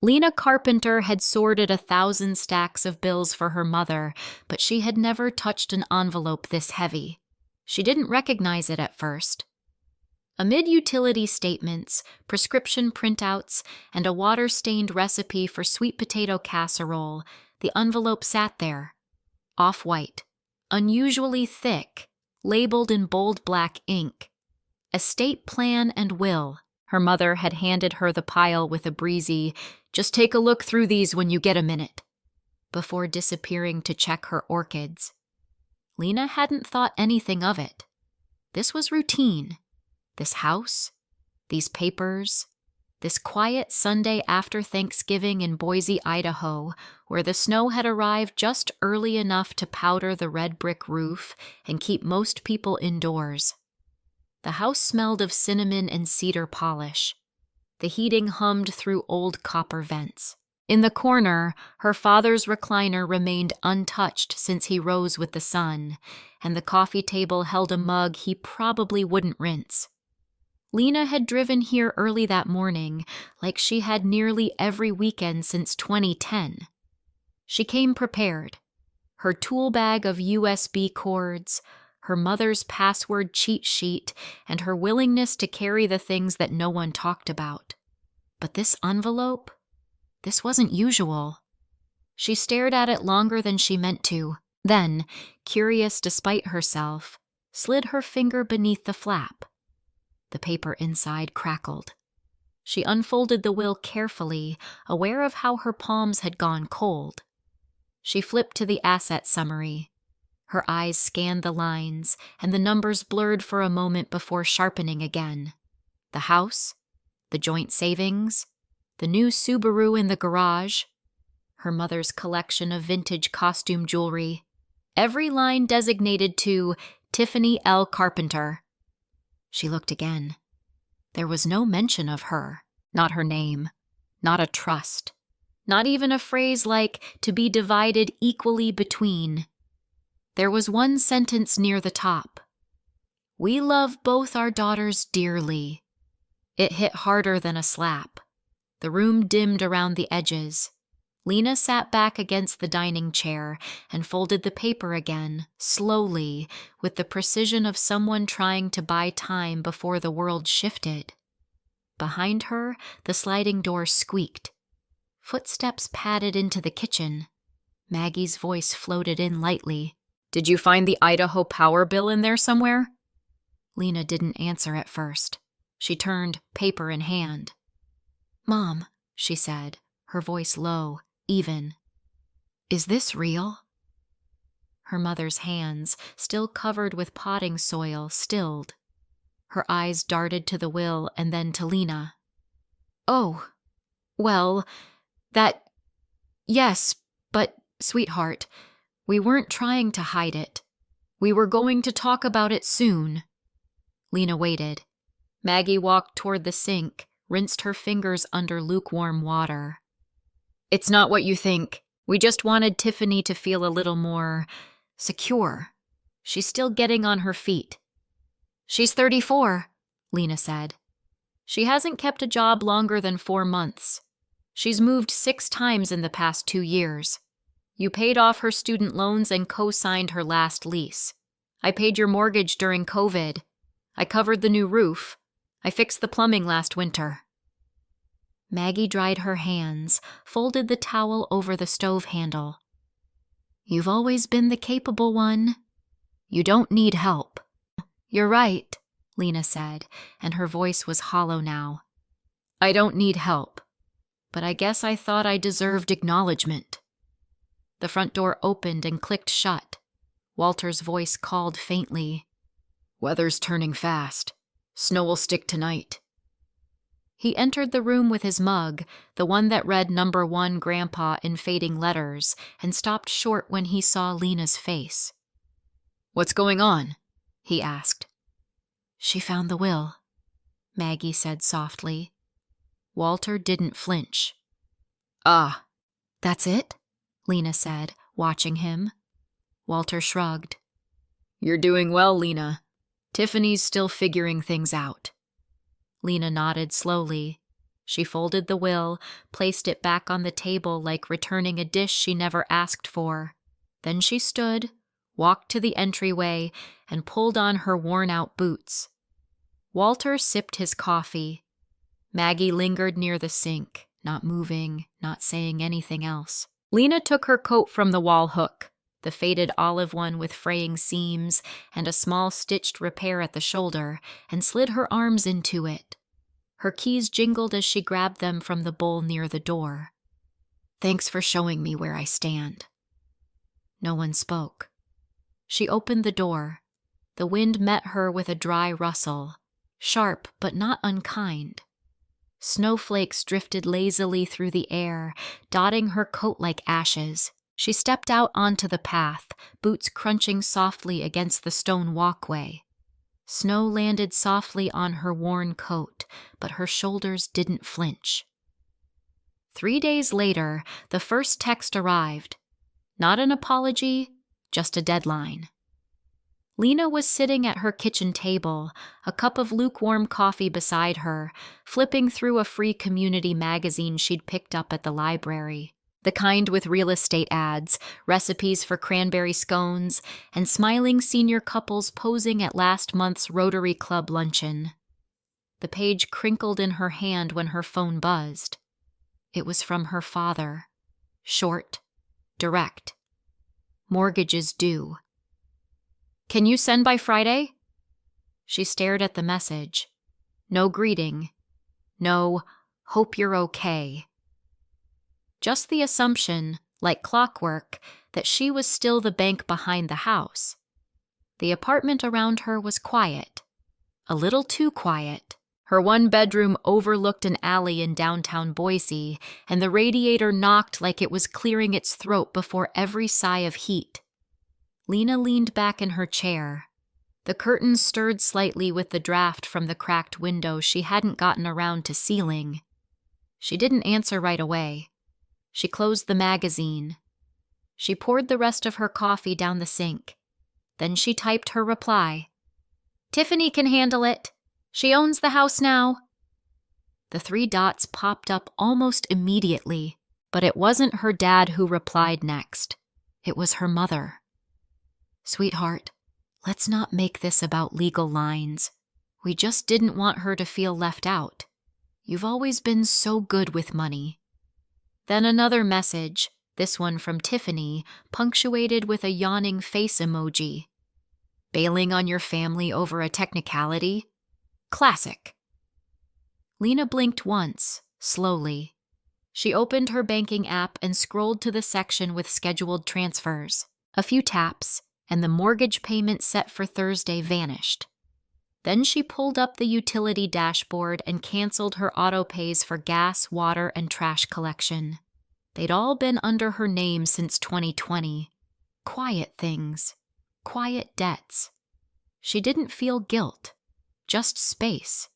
Lena Carpenter had sorted 1,000 stacks of bills for her mother, but she had never touched an envelope this heavy. She didn't recognize it at first. Amid utility statements, prescription printouts, and a water-stained recipe for sweet potato casserole, the envelope sat there, off-white, unusually thick, labeled in bold black ink. Estate plan and will. Her mother had handed her the pile with a breezy, "Just take a look through these when you get a minute," before disappearing to check her orchids. Lena hadn't thought anything of it. This was routine. This house, these papers, this quiet Sunday after Thanksgiving in Boise, Idaho, where the snow had arrived just early enough to powder the red brick roof and keep most people indoors. The house smelled of cinnamon and cedar polish. The heating hummed through old copper vents. In the corner, her father's recliner remained untouched since he rose with the sun, and the coffee table held a mug he probably wouldn't rinse. Lena had driven here early that morning, like she had nearly every weekend since 2010. She came prepared. Her tool bag of USB cords, her mother's password cheat sheet, and her willingness to carry the things that no one talked about. But this envelope? This wasn't usual. She stared at it longer than she meant to, then, curious despite herself, slid her finger beneath the flap. The paper inside crackled. She unfolded the will carefully, aware of how her palms had gone cold. She flipped to the asset summary. Her eyes scanned the lines, and the numbers blurred for a moment before sharpening again. The house, the joint savings, the new Subaru in the garage, her mother's collection of vintage costume jewelry, every line designated to Tiffany L. Carpenter. She looked again. There was no mention of her, not her name, not a trust, not even a phrase like "to be divided equally between." There was one sentence near the top. "We love both our daughters dearly." It hit harder than a slap. The room dimmed around the edges. Lena sat back against the dining chair and folded the paper again, slowly, with the precision of someone trying to buy time before the world shifted. Behind her, the sliding door squeaked. Footsteps padded into the kitchen. Maggie's voice floated in lightly. "Did you find the Idaho power bill in there somewhere?" Lena didn't answer at first. She turned, paper in hand. "Mom," she said, her voice low, even. "Is this real?" Her mother's hands, still covered with potting soil, stilled. Her eyes darted to the will and then to Lena. "Oh, well, yes, but, sweetheart, we weren't trying to hide it. We were going to talk about it soon." Lena waited. Maggie walked toward the sink, rinsed her fingers under lukewarm water. "It's not what you think. We just wanted Tiffany to feel a little more secure. She's still getting on her feet." "She's 34, Lena said. "She hasn't kept a job longer than 4 months. She's moved 6 times in the past 2 years. You paid off her student loans and co-signed her last lease. I paid your mortgage during COVID. I covered the new roof. I fixed the plumbing last winter." Maggie dried her hands, folded the towel over the stove handle. "You've always been the capable one. You don't need help." "You're right," Lena said, and her voice was hollow now. "I don't need help, but I guess I thought I deserved acknowledgement." The front door opened and clicked shut. Walter's voice called faintly. "Weather's turning fast. Snow will stick tonight." He entered the room with his mug, the one that read "Number 1 Grandpa" in fading letters, and stopped short when he saw Lena's face. "What's going on?" he asked. "She found the will," Maggie said softly. Walter didn't flinch. "Ah, that's it?" Lena said, watching him. Walter shrugged. "You're doing well, Lena. Tiffany's still figuring things out." Lena nodded slowly. She folded the will, placed it back on the table like returning a dish she never asked for. Then she stood, walked to the entryway, and pulled on her worn-out boots. Walter sipped his coffee. Maggie lingered near the sink, not moving, not saying anything else. Lena took her coat from the wall hook, the faded olive one with fraying seams and a small stitched repair at the shoulder, and slid her arms into it. Her keys jingled as she grabbed them from the bowl near the door. "Thanks for showing me where I stand." No one spoke. She opened the door. The wind met her with a dry rustle, sharp but not unkind. Snowflakes drifted lazily through the air, dotting her coat like ashes. She stepped out onto the path, boots crunching softly against the stone walkway. Snow landed softly on her worn coat, but her shoulders didn't flinch. 3 days later, the first text arrived. Not an apology, just a deadline. Lena was sitting at her kitchen table, a cup of lukewarm coffee beside her, flipping through a free community magazine she'd picked up at the library. The kind with real estate ads, recipes for cranberry scones, and smiling senior couples posing at last month's Rotary Club luncheon. The page crinkled in her hand when her phone buzzed. It was from her father. Short, direct. "Mortgages due. Can you send by Friday?" She stared at the message. No greeting. No, "Hope you're okay." Just the assumption, like clockwork, that she was still the bank behind the house. The apartment around her was quiet. A little too quiet. Her one bedroom overlooked an alley in downtown Boise, and the radiator knocked like it was clearing its throat before every sigh of heat. Lena leaned back in her chair. The curtains stirred slightly with the draft from the cracked window she hadn't gotten around to sealing. She didn't answer right away. She closed the magazine. She poured the rest of her coffee down the sink. Then she typed her reply. "Tiffany can handle it. She owns the house now." The 3 dots popped up almost immediately, but it wasn't her dad who replied next. It was her mother. "Sweetheart, let's not make this about legal lines. We just didn't want her to feel left out. You've always been so good with money." Then another message, this one from Tiffany, punctuated with a yawning face emoji. "Bailing on your family over a technicality? Classic." Lena blinked once, slowly. She opened her banking app and scrolled to the section with scheduled transfers. A few taps, and the mortgage payment set for Thursday vanished. Then she pulled up the utility dashboard and canceled her auto-pays for gas, water, and trash collection. They'd all been under her name since 2020. Quiet things. Quiet debts. She didn't feel guilt. Just space.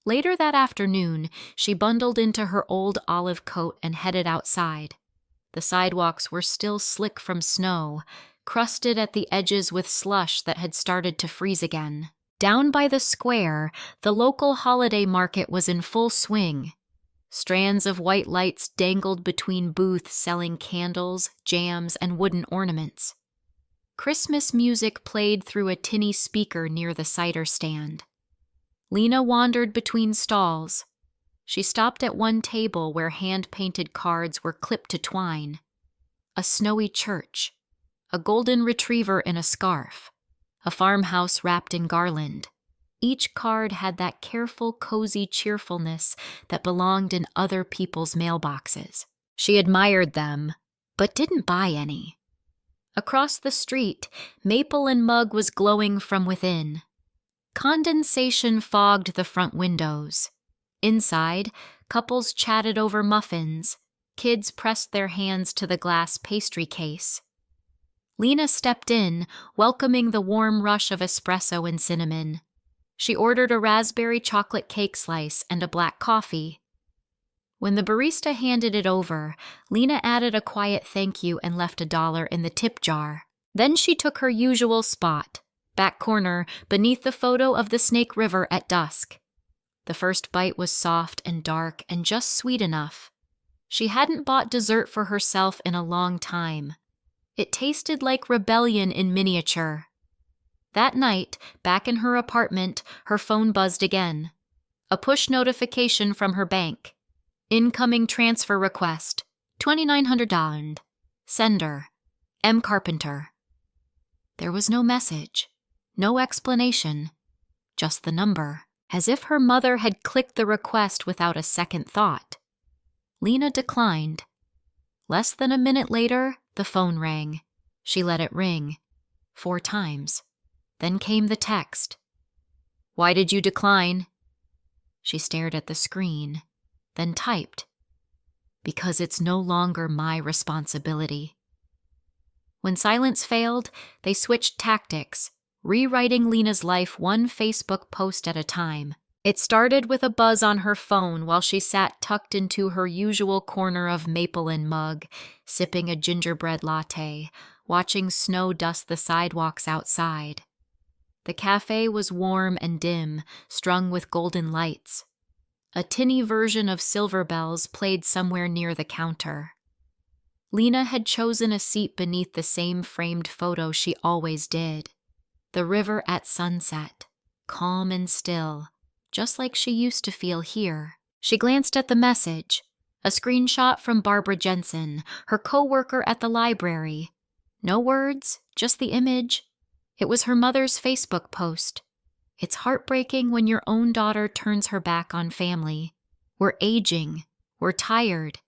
Later that afternoon, she bundled into her old olive coat and headed outside. The sidewalks were still slick from snow, crusted at the edges with slush that had started to freeze again. Down by the square, the local holiday market was in full swing. Strands of white lights dangled between booths selling candles, jams, and wooden ornaments. Christmas music played through a tinny speaker near the cider stand. Lena wandered between stalls. She stopped at one table where hand-painted cards were clipped to twine. A snowy church, a golden retriever in a scarf, a farmhouse wrapped in garland. Each card had that careful, cozy cheerfulness that belonged in other people's mailboxes. She admired them, but didn't buy any. Across the street, Maple and Mug was glowing from within. Condensation fogged the front windows. Inside, couples chatted over muffins. Kids pressed their hands to the glass pastry case. Lena stepped in, welcoming the warm rush of espresso and cinnamon. She ordered a raspberry chocolate cake slice and a black coffee. When the barista handed it over, Lena added a quiet thank you and left $1 in the tip jar. Then she took her usual spot, back corner, beneath the photo of the Snake River at dusk. The first bite was soft and dark and just sweet enough. She hadn't bought dessert for herself in a long time. It tasted like rebellion in miniature. That night, back in her apartment, her phone buzzed again. A push notification from her bank. Incoming transfer request, $2,900. Sender, M. Carpenter. There was no message, no explanation, just the number, as if her mother had clicked the request without a second thought. Lena declined. Less than a minute later, the phone rang. She let it ring 4 times. Then came the text. "Why did you decline?" She stared at the screen, then typed, "Because it's no longer my responsibility." When silence failed, they switched tactics, rewriting Lena's life one Facebook post at a time. It started with a buzz on her phone while she sat tucked into her usual corner of maple and mug, sipping a gingerbread latte, watching snow dust the sidewalks outside. The cafe was warm and dim, strung with golden lights. A tinny version of Silver Bells played somewhere near the counter. Lena had chosen a seat beneath the same framed photo she always did. The river at sunset, calm and still, just like she used to feel here. She glanced at the message, a screenshot from Barbara Jensen, her co-worker at the library. No words, just the image. It was her mother's Facebook post. It's heartbreaking when your own daughter turns her back on family. We're aging, we're tired,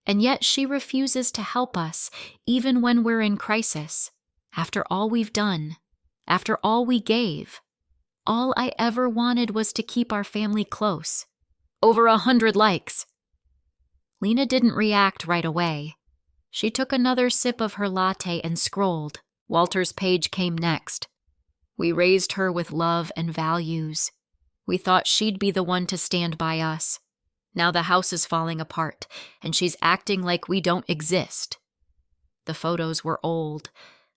and yet she refuses to help us, even when we're in crisis. After all we've done, after all we gave, all I ever wanted was to keep our family close. Over 100 likes. Lena didn't react right away. She took another sip of her latte and scrolled. Walter's page came next. "We raised her with love and values. We thought she'd be the one to stand by us. Now the house is falling apart, and she's acting like we don't exist." The photos were old.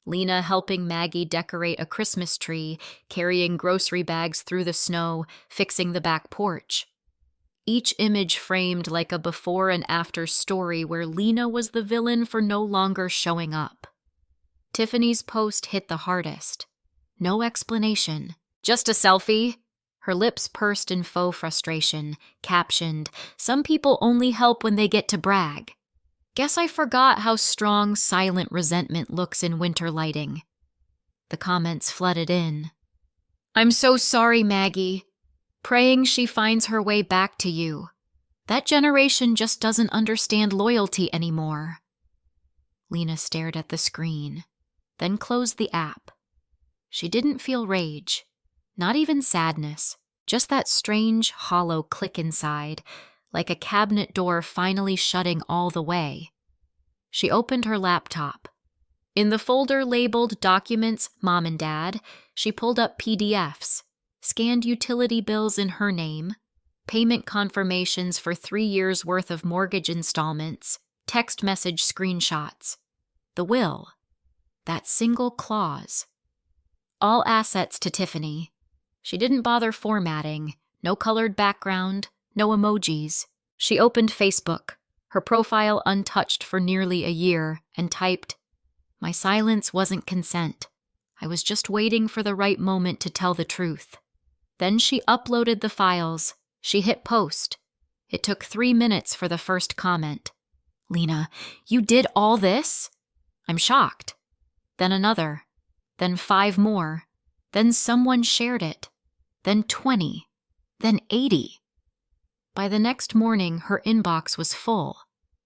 Lena helping Maggie decorate a Christmas tree, carrying grocery bags through the snow, fixing the back porch. Each image framed like a before and after story where Lena was the villain for no longer showing up. Tiffany's post hit the hardest. No explanation. "Just a selfie?" Her lips pursed in faux frustration, captioned, "Some people only help when they get to brag." Guess I forgot how strong silent resentment looks in winter lighting. The comments flooded in. "I'm so sorry, Maggie. Praying she finds her way back to you. That generation just doesn't understand loyalty anymore." Lena stared at the screen, then closed the app. She didn't feel rage, not even sadness, just that strange, hollow click inside, like a cabinet door finally shutting all the way. She opened her laptop. In the folder labeled Documents, Mom and Dad, she pulled up PDFs, scanned utility bills in her name, payment confirmations for 3 years' worth of mortgage installments, text message screenshots. The will. That single clause. All assets to Tiffany. She didn't bother formatting, no colored background, no emojis. She opened Facebook, her profile untouched for nearly a year, and typed, "My silence wasn't consent. I was just waiting for the right moment to tell the truth." Then she uploaded the files. She hit post. It took 3 minutes for the first comment. "Lena, you did all this?" "I'm shocked." Then another. Then 5 more. Then someone shared it. Then 20. Then 80. By the next morning, her inbox was full.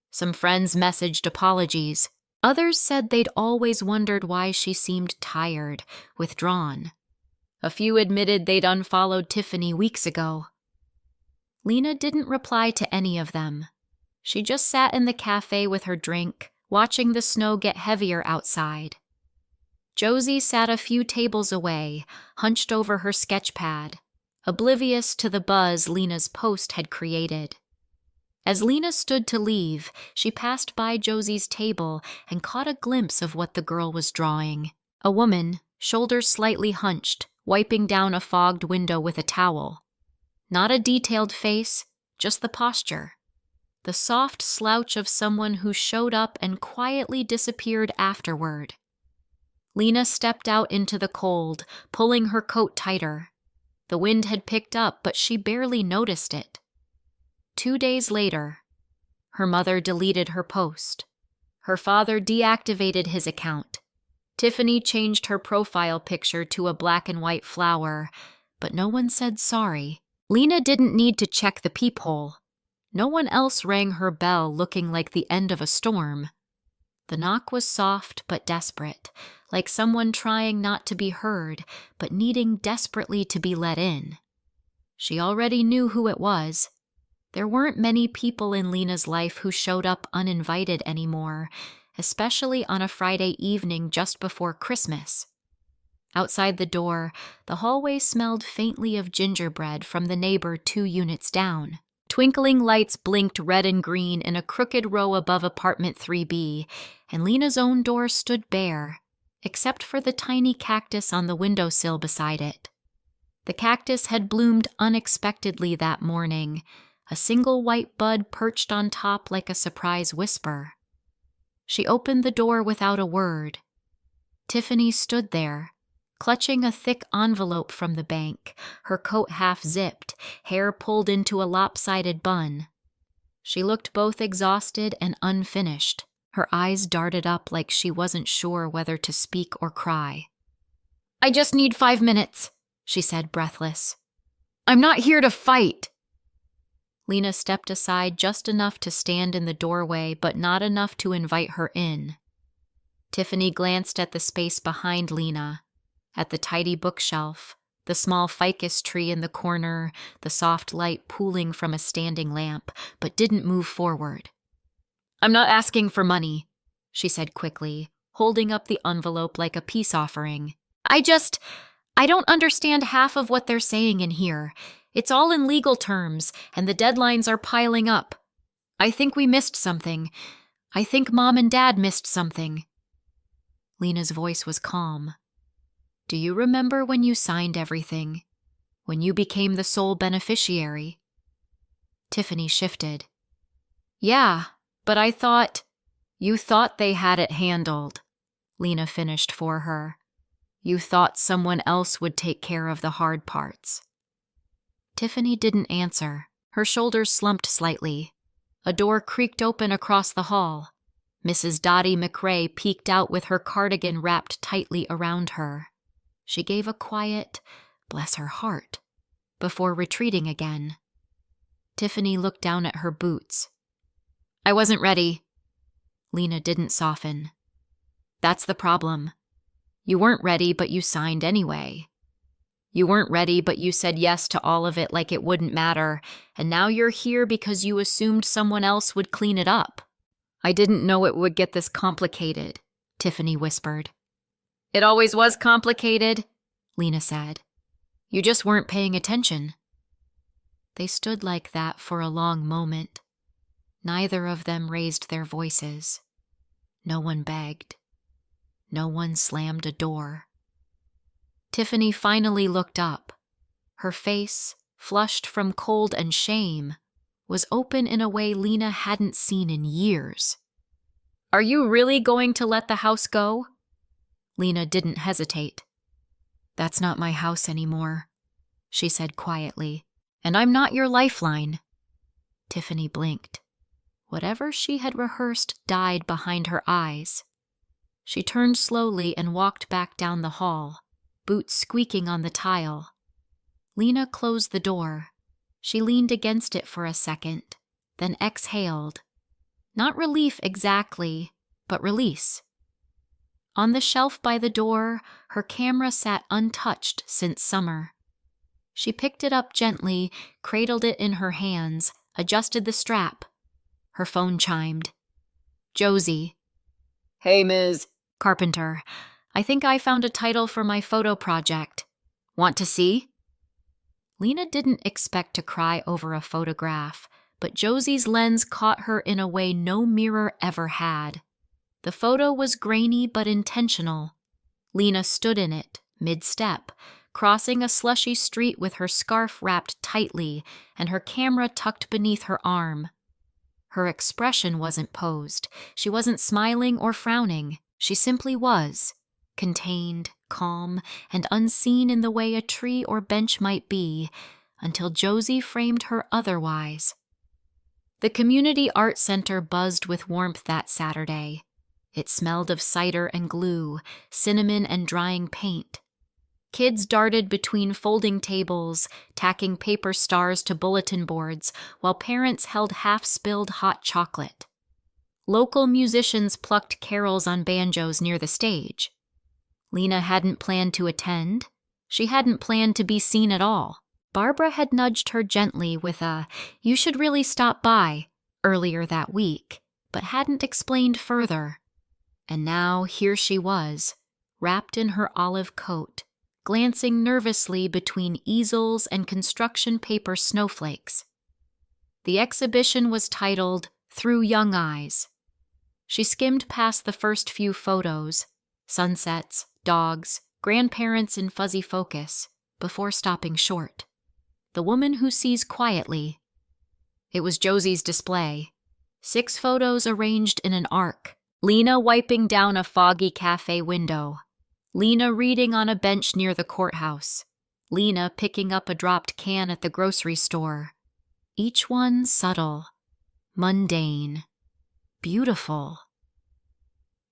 Some friends messaged apologies. Others said they'd always wondered why she seemed tired, withdrawn. A few admitted they'd unfollowed Tiffany weeks ago. Lena didn't reply to any of them. She just sat in the cafe with her drink, watching the snow get heavier outside. Josie sat a few tables away, hunched over her sketch pad, oblivious to the buzz Lena's post had created. As Lena stood to leave, she passed by Josie's table and caught a glimpse of what the girl was drawing. A woman, shoulders slightly hunched, wiping down a fogged window with a towel. Not a detailed face, just the posture. The soft slouch of someone who showed up and quietly disappeared afterward. Lena stepped out into the cold, pulling her coat tighter. The wind had picked up, but she barely noticed it. 2 days later, her mother deleted her post. Her father deactivated his account. Tiffany changed her profile picture to a black and white flower, but no one said sorry. Lena didn't need to check the peephole. No one else rang her bell looking like the end of a storm. The knock was soft but desperate, like someone trying not to be heard, but needing desperately to be let in. She already knew who it was. There weren't many people in Lena's life who showed up uninvited anymore, especially on a Friday evening just before Christmas. Outside the door, the hallway smelled faintly of gingerbread from the neighbor 2 units down. Twinkling lights blinked red and green in a crooked row above apartment 3B, and Lena's own door stood bare, except for the tiny cactus on the windowsill beside it. The cactus had bloomed unexpectedly that morning, a single white bud perched on top like a surprise whisper. She opened the door without a word. Tiffany stood there, clutching a thick envelope from the bank, her coat half zipped, hair pulled into a lopsided bun. She looked both exhausted and unfinished. Her eyes darted up like she wasn't sure whether to speak or cry. "I just need 5 minutes," she said, breathless. "I'm not here to fight." Lena stepped aside just enough to stand in the doorway, but not enough to invite her in. Tiffany glanced at the space behind Lena, at the tidy bookshelf, the small ficus tree in the corner, the soft light pooling from a standing lamp, but didn't move forward. "I'm not asking for money," she said quickly, holding up the envelope like a peace offering. I don't understand half of what they're saying in here. It's all in legal terms, and the deadlines are piling up. I think we missed something. I think Mom and Dad missed something." Lena's voice was calm. "Do you remember when you signed everything? When you became the sole beneficiary?" Tiffany shifted. "Yeah, but I thought—" "You thought they had it handled," Lena finished for her. "You thought someone else would take care of the hard parts." Tiffany didn't answer. Her shoulders slumped slightly. A door creaked open across the hall. Mrs. Dottie McRae peeked out with her cardigan wrapped tightly around her. She gave a quiet, "Bless her heart," before retreating again. Tiffany looked down at her boots. "I wasn't ready." Lena didn't soften. "That's the problem. You weren't ready, but you signed anyway. You weren't ready, but you said yes to all of it like it wouldn't matter, and now you're here because you assumed someone else would clean it up." "I didn't know it would get this complicated," Tiffany whispered. "It always was complicated," Lena said. "You just weren't paying attention." They stood like that for a long moment. Neither of them raised their voices. No one begged. No one slammed a door. Tiffany finally looked up. Her face, flushed from cold and shame, was open in a way Lena hadn't seen in years. "Are you really going to let the house go?" Lena didn't hesitate. "That's not my house anymore," she said quietly, "and I'm not your lifeline." Tiffany blinked. Whatever she had rehearsed died behind her eyes. She turned slowly and walked back down the hall, boots squeaking on the tile. Lena closed the door. She leaned against it for a second, then exhaled. Not relief exactly, but release. On the shelf by the door, her camera sat untouched since summer. She picked it up gently, cradled it in her hands, adjusted the strap. Her phone chimed. "Josie." "Hey, Ms. Carpenter. I think I found a title for my photo project. Want to see?" Lena didn't expect to cry over a photograph, but Josie's lens caught her in a way no mirror ever had. The photo was grainy but intentional. Lena stood in it, mid-step, crossing a slushy street with her scarf wrapped tightly and her camera tucked beneath her arm. Her expression wasn't posed. She wasn't smiling or frowning. She simply was, contained, calm, and unseen in the way a tree or bench might be, until Josie framed her otherwise. The Community Art Center buzzed with warmth that Saturday. It smelled of cider and glue, cinnamon and drying paint. Kids darted between folding tables, tacking paper stars to bulletin boards, while parents held half-spilled hot chocolate. Local musicians plucked carols on banjos near the stage. Lena hadn't planned to attend. She hadn't planned to be seen at all. Barbara had nudged her gently with a, "You should really stop by," earlier that week, but hadn't explained further. And now here she was, wrapped in her olive coat, glancing nervously between easels and construction paper snowflakes. The exhibition was titled Through Young Eyes. She skimmed past the first few photos, sunsets, dogs, grandparents in fuzzy focus, before stopping short. The woman who sees quietly. It was Josie's display. 6 photos arranged in an arc. Lena wiping down a foggy cafe window. Lena reading on a bench near the courthouse. Lena picking up a dropped can at the grocery store. Each one subtle, mundane, beautiful.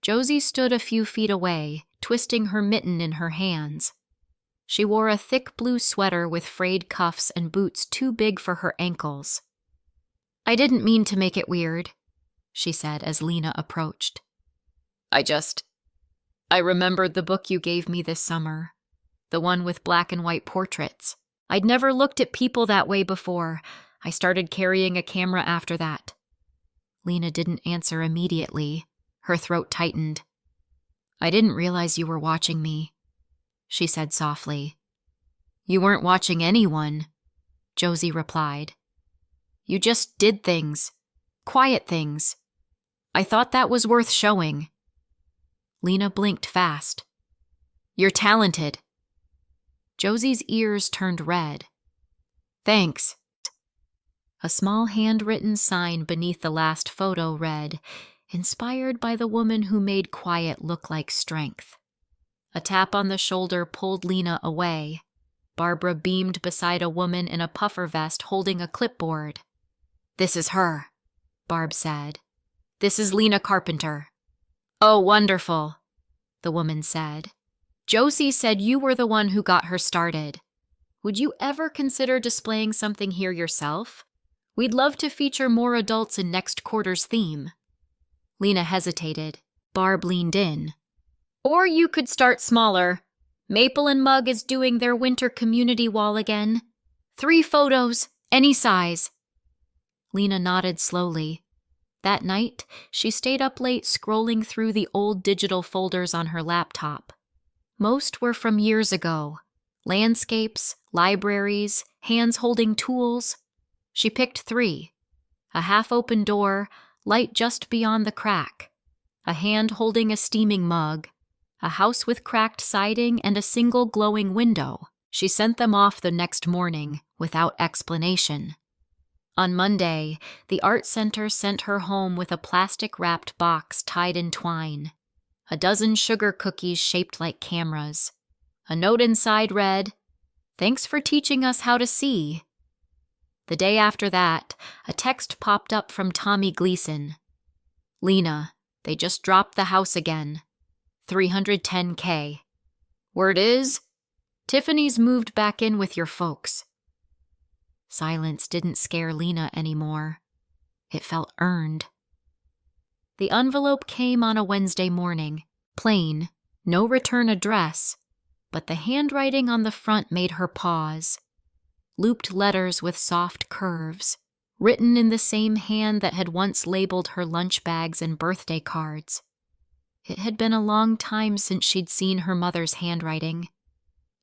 Josie stood a few feet away, twisting her mitten in her hands. She wore a thick blue sweater with frayed cuffs and boots too big for her ankles. "I didn't mean to make it weird," she said as Lena approached. I remembered the book you gave me this summer, the one with black and white portraits. I'd never looked at people that way before. I started carrying a camera after that." Lena didn't answer immediately. Her throat tightened. "I didn't realize you were watching me," she said softly. "You weren't watching anyone," Josie replied. "You just did things. Quiet things. I thought that was worth showing." Lena blinked fast. "You're talented." Josie's ears turned red. "Thanks." A small handwritten sign beneath the last photo read, "Inspired by the woman who made quiet look like strength." A tap on the shoulder pulled Lena away. Barbara beamed beside a woman in a puffer vest holding a clipboard. "This is her," Barb said. "This is Lena Carpenter." "Oh, wonderful," the woman said. "Josie said you were the one who got her started. Would you ever consider displaying something here yourself? We'd love to feature more adults in next quarter's theme." Lena hesitated. Barb leaned in. "Or you could start smaller. Maple and Mug is doing their winter community wall again. 3 photos, any size." Lena nodded slowly. That night, she stayed up late scrolling through the old digital folders on her laptop. Most were from years ago. Landscapes, libraries, hands holding tools. She picked 3. A half-open door, light just beyond the crack. A hand holding a steaming mug. A house with cracked siding and a single glowing window. She sent them off the next morning, without explanation. On Monday, the art center sent her home with a plastic-wrapped box tied in twine. A dozen sugar cookies shaped like cameras. A note inside read, "Thanks for teaching us how to see." The day after that, a text popped up from Tommy Gleason. "Lena, they just dropped the house again. $310K. Word is, Tiffany's moved back in with your folks." Silence didn't scare Lena anymore. It felt earned. The envelope came on a Wednesday morning, plain, no return address, but the handwriting on the front made her pause. Looped letters with soft curves, written in the same hand that had once labeled her lunch bags and birthday cards. It had been a long time since she'd seen her mother's handwriting.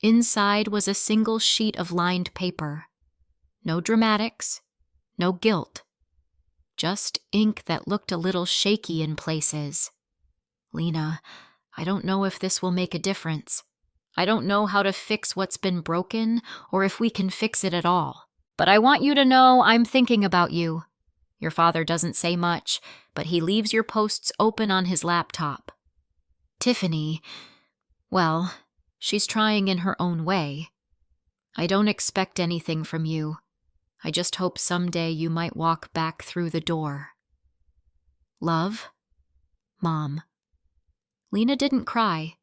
Inside was a single sheet of lined paper. No dramatics, no guilt. Just ink that looked a little shaky in places. "Lena, I don't know if this will make a difference. I don't know how to fix what's been broken or if we can fix it at all. But I want you to know I'm thinking about you. Your father doesn't say much, but he leaves your posts open on his laptop. Tiffany, well, she's trying in her own way. I don't expect anything from you. I just hope someday you might walk back through the door. Love, Mom. Lena didn't cry.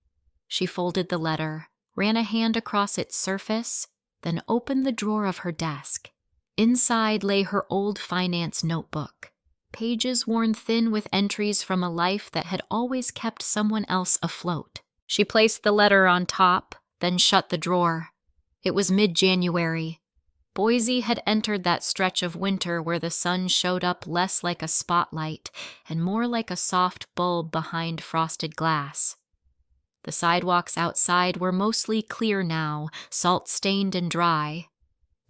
She folded the letter, ran a hand across its surface, then opened the drawer of her desk. Inside lay her old finance notebook, pages worn thin with entries from a life that had always kept someone else afloat. She placed the letter on top, then shut the drawer. It was mid-January. Boise had entered that stretch of winter where the sun showed up less like a spotlight and more like a soft bulb behind frosted glass. The sidewalks outside were mostly clear now, salt-stained and dry.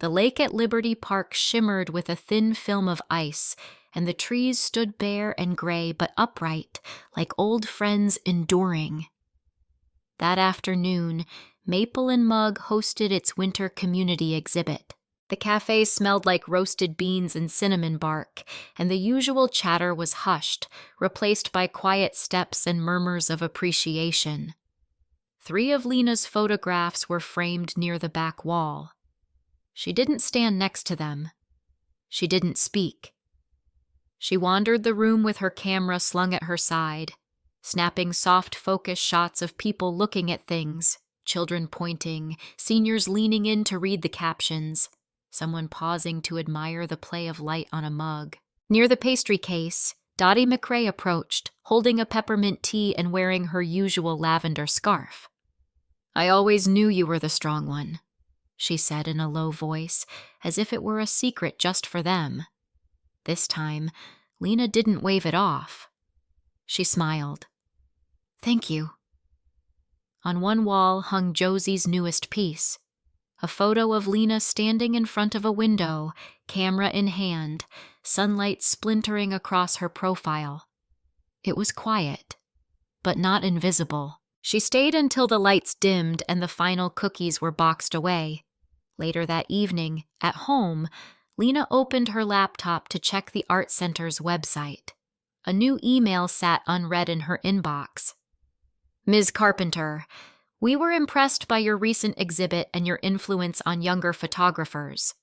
The lake at Liberty Park shimmered with a thin film of ice, and the trees stood bare and gray but upright, like old friends enduring. That afternoon, Maple and Mug hosted its winter community exhibit. The cafe smelled like roasted beans and cinnamon bark, and the usual chatter was hushed, replaced by quiet steps and murmurs of appreciation. 3 of Lena's photographs were framed near the back wall. She didn't stand next to them. She didn't speak. She wandered the room with her camera slung at her side, snapping soft focus shots of people looking at things, children pointing, seniors leaning in to read the captions, someone pausing to admire the play of light on a mug. Near the pastry case, Dottie McRae approached, holding a peppermint tea and wearing her usual lavender scarf. "I always knew you were the strong one," she said in a low voice, as if it were a secret just for them. This time, Lena didn't wave it off. She smiled. "Thank you." On one wall hung Josie's newest piece, a photo of Lena standing in front of a window, camera in hand, sunlight splintering across her profile. It was quiet, but not invisible. She stayed until the lights dimmed and the final cookies were boxed away. Later that evening, at home, Lena opened her laptop to check the art center's website. A new email sat unread in her inbox. "Ms. Carpenter, we were impressed by your recent exhibit and your influence on younger photographers.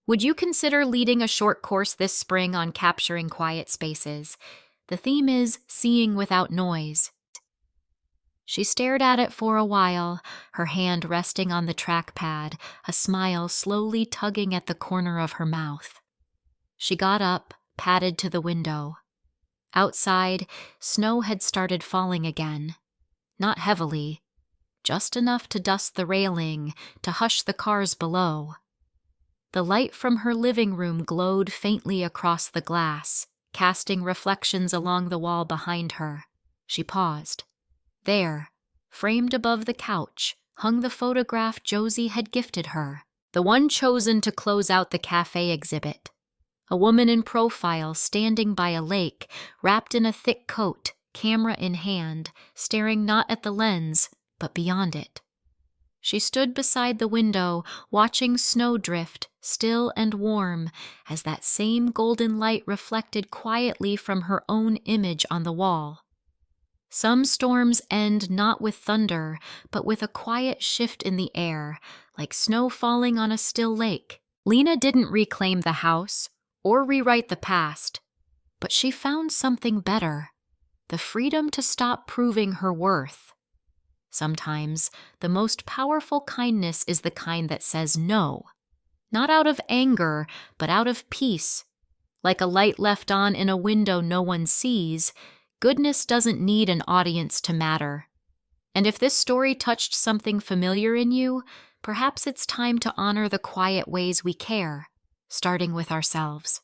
Would you consider leading a short course this spring on capturing quiet spaces? The theme is seeing without noise." She stared at it for a while, her hand resting on the trackpad, a smile slowly tugging at the corner of her mouth. She got up, padded to the window. Outside, snow had started falling again. Not heavily, just enough to dust the railing, to hush the cars below. The light from her living room glowed faintly across the glass, casting reflections along the wall behind her. She paused. There, framed above the couch, hung the photograph Josie had gifted her, the one chosen to close out the cafe exhibit. A woman in profile standing by a lake, wrapped in a thick coat, camera in hand, staring not at the lens, but beyond it. She stood beside the window, watching snow drift, still and warm, as that same golden light reflected quietly from her own image on the wall. Some storms end not with thunder, but with a quiet shift in the air, like snow falling on a still lake. Lena didn't reclaim the house or rewrite the past, but she found something better, the freedom to stop proving her worth. Sometimes, the most powerful kindness is the kind that says no, not out of anger, but out of peace. Like a light left on in a window no one sees, goodness doesn't need an audience to matter. And if this story touched something familiar in you, perhaps it's time to honor the quiet ways we care, starting with ourselves.